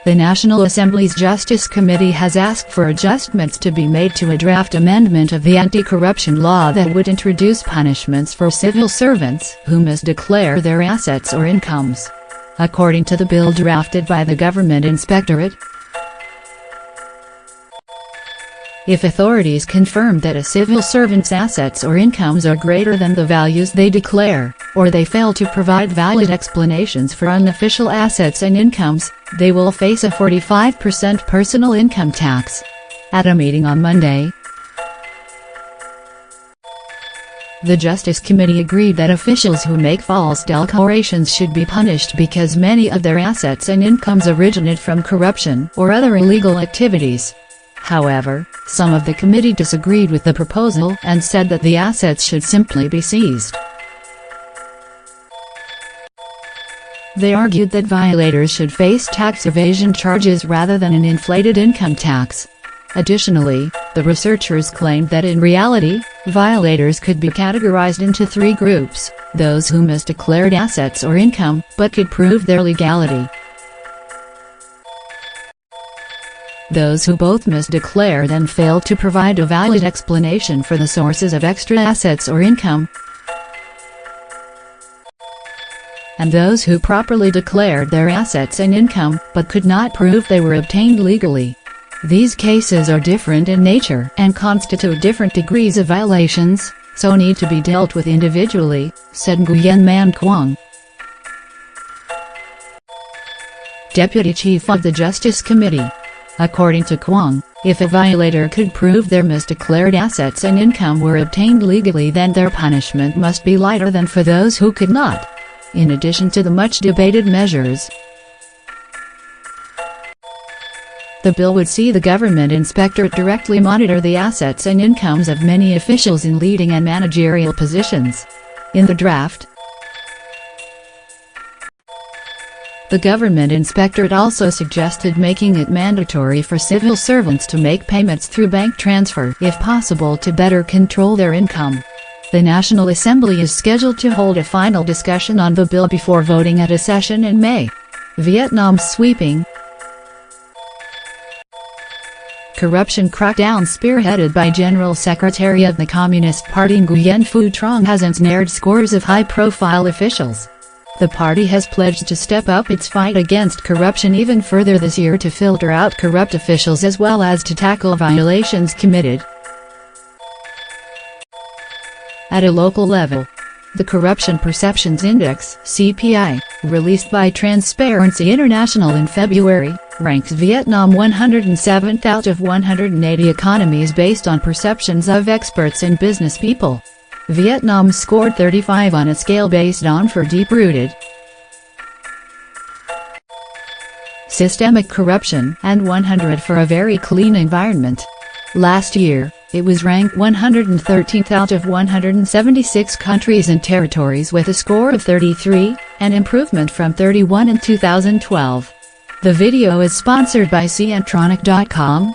The National Assembly's Justice Committee has asked for adjustments to be made to a draft amendment of the anti-corruption law that would introduce punishments for civil servants who misdeclare their assets or incomes. According to the bill drafted by the Government Inspectorate, if authorities confirm that a civil servant's assets or incomes are greater than the values they declare, or they fail to provide valid explanations for unofficial assets and incomes, they will face a 45% personal income tax. At a meeting on Monday, the Justice Committee agreed that officials who make false delcarations should be punished because many of their assets and incomes originate from corruption or other illegal activities. However, some of the committee disagreed with the proposal and said that the assets should simply be seized. They argued that violators should face tax evasion charges rather than an inflated income tax. Additionally, the researchers claimed that in reality, violators could be categorized into three groups: those who misdeclared assets or income but could prove their legality, those who both misdeclared and failed to provide a valid explanation for the sources of extra assets or income, and those who properly declared their assets and income but could not prove they were obtained legally. These cases are different in nature and constitute different degrees of violations, so need to be dealt with individually, said Nguyen Man Quang, Deputy Chief of the Justice Committee. According to Quang, if a violator could prove their misdeclared assets and income were obtained legally, then their punishment must be lighter than for those who could not. In addition to the much-debated measures, the bill would see the Government Inspectorate directly monitor the assets and incomes of many officials in leading and managerial positions. In the draft, the Government Inspectorate also suggested making it mandatory for civil servants to make payments through bank transfer if possible to better control their income. The National Assembly is scheduled to hold a final discussion on the bill before voting at a session in May. Vietnam's sweeping corruption crackdown spearheaded by General Secretary of the Communist Party Nguyen Phu Trong has ensnared scores of high-profile officials. The party has pledged to step up its fight against corruption even further this year to filter out corrupt officials as well as to tackle violations committed at a local level. The Corruption Perceptions Index (CPI), released by Transparency International in February, ranks Vietnam 107th out of 180 economies based on perceptions of experts and business people. Vietnam scored 35 on a scale based on for deep-rooted systemic corruption and 100 for a very clean environment. Last year, it was ranked 113th out of 176 countries and territories with a score of 33, an improvement from 31 in 2012. The video is sponsored by Ciantronic.com.